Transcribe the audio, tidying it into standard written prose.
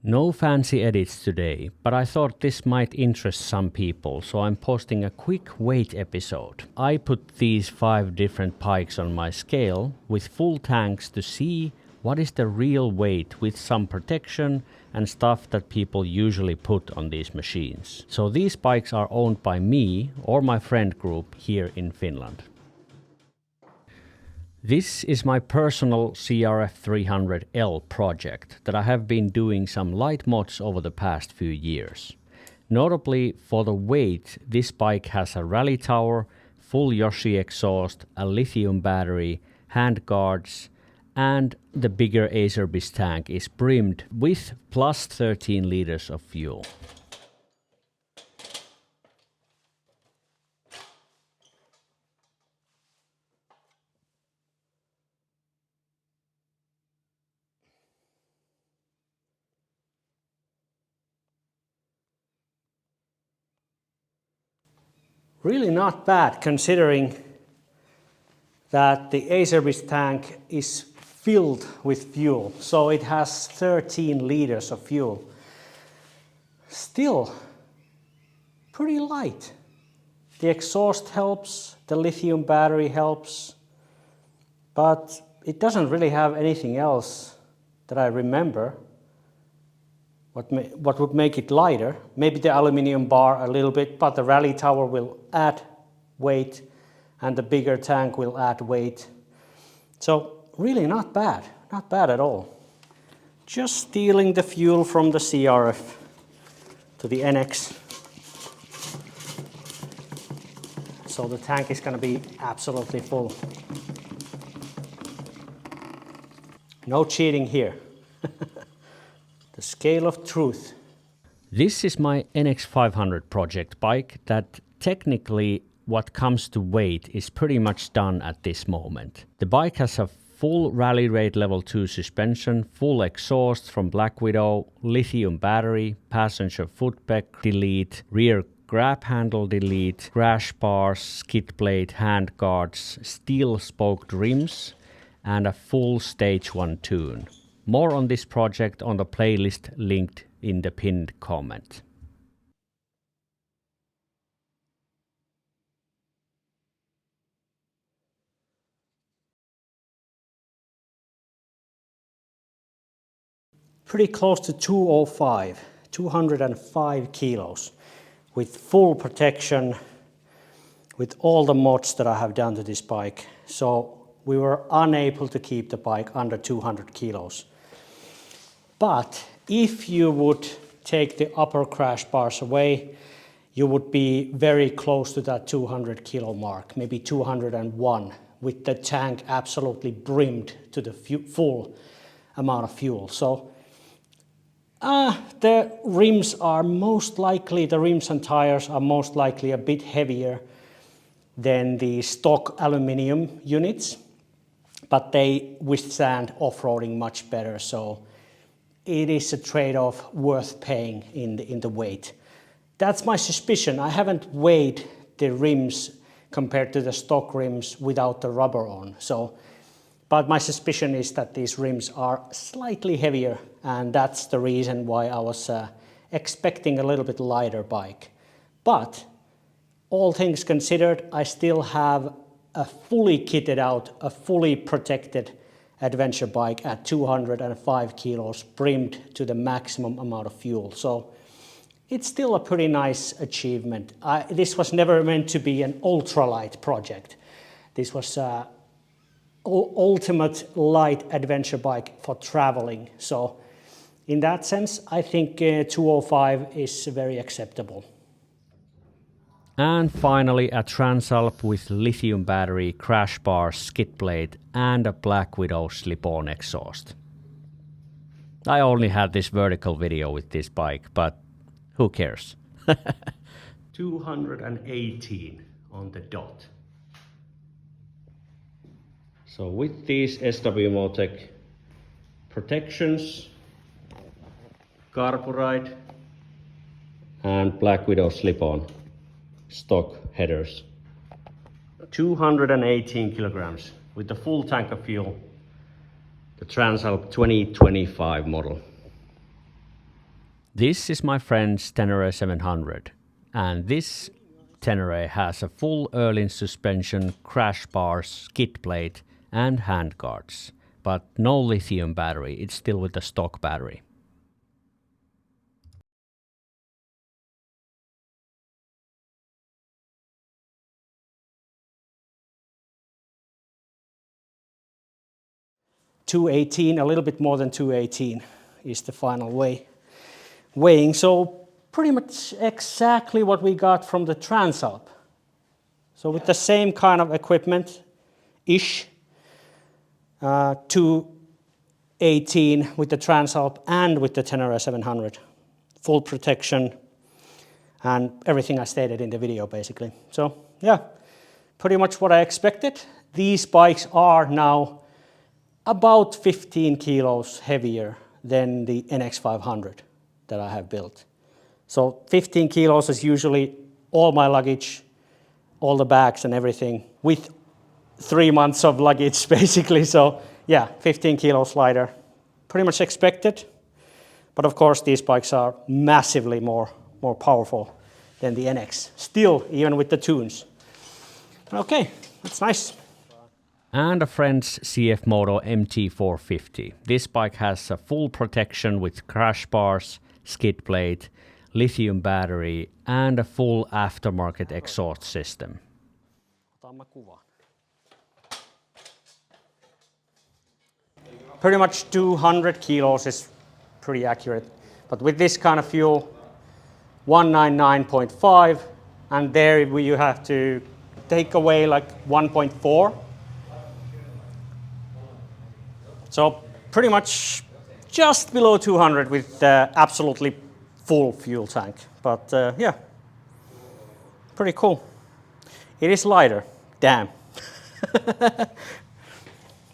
No fancy edits today, but I thought this might interest some people, so I'm posting a quick weight episode. I put these 5 different bikes on my scale with full tanks to see what is the real weight with some protection and stuff that people usually put on these machines. So these bikes are owned by me or my friend group here in Finland. This is my personal CRF300L project that I have been doing some light mods over the past few years. Notably for the weight, this bike has a rally tower, full Yoshi exhaust, a lithium battery, handguards, and the bigger acerbis tank is brimmed with plus 13 liters of fuel. Really not bad considering that the acerbis tank is filled with fuel, so it has 13 liters of fuel. Still pretty light. The exhaust helps, the lithium battery helps, but it doesn't really have anything else that I remember. What would make it lighter? Maybe the aluminum bar a little bit, but the rally tower will add weight and the bigger tank will add weight. So really not bad at all. Just stealing the fuel from the CRF to the NX. So the tank is going to be absolutely full. No cheating here. The scale of truth. This is my NX500 project bike that technically what comes to weight is pretty much done at this moment. The bike has a full rally raid level 2 suspension, full exhaust from Black Widow, lithium battery, passenger foot peg delete, rear grab handle delete, crash bars, skid plate, hand guards, steel spoked rims, and a full stage 1 tune. More on this project on the playlist linked in the pinned comment. Pretty close to 205 kilos with full protection with all the mods that I have done to this bike. So we were unable to keep the bike under 200 kilos. But if you would take the upper crash bars away, you would be very close to that 200 kilo mark, maybe 201, with the tank absolutely brimmed to the full amount of fuel. So the rims and tires are most likely a bit heavier than the stock aluminum units, but they withstand off-roading much better. So it is a trade-off worth paying in the weight. That's my suspicion. I haven't weighed the rims compared to the stock rims without the rubber on. But my suspicion is that these rims are slightly heavier, and that's the reason why I was expecting a little bit lighter bike. But all things considered, I still have a fully kitted out, a fully protected adventure bike at 205 kilos, brimmed to the maximum amount of fuel. So it's still a pretty nice achievement. This was never meant to be an ultralight project. This was ultimate light adventure bike for traveling. So in that sense, I think 205 is very acceptable. And finally a Transalp with lithium battery, crash bar, skid plate and a Black Widow slip-on exhaust. I only had this vertical video with this bike, but who cares? 218 on the dot. So with these CfMoto protections, carburide and Black Widow slip-on stock headers. 218 kilograms with the full tank of fuel, the Transalp 2025 model. This is my friend's Tenere 700, and this Tenere has a full Erlin suspension, crash bars, skid plate and handguards, but no lithium battery, it's still with the stock battery. .218, a little bit more than 218 is the final weighing. So pretty much exactly what we got from the Transalp. So with the same kind of equipment-ish, 218 with the Transalp and with the Tenere 700. Full protection and everything I stated in the video basically. So yeah, pretty much what I expected. These bikes are now about 15 kilos heavier than the NX500 that I have built. So 15 kilos is usually all my luggage, all the bags and everything, with 3 months of luggage basically. So yeah, 15 kilos lighter. Pretty much expected. But of course these bikes are massively more powerful than the NX. Still, even with the tunes. Okay, that's nice. And a friend's CfMoto MT450. This bike has a full protection with crash bars, skid plate, lithium battery and a full aftermarket exhaust system. Pretty much 200 kilos is pretty accurate. But with this kind of fuel, 199.5, and there you have to take away like 1.4. So pretty much just below 200 with absolutely full fuel tank. But yeah, pretty cool. It is lighter, damn.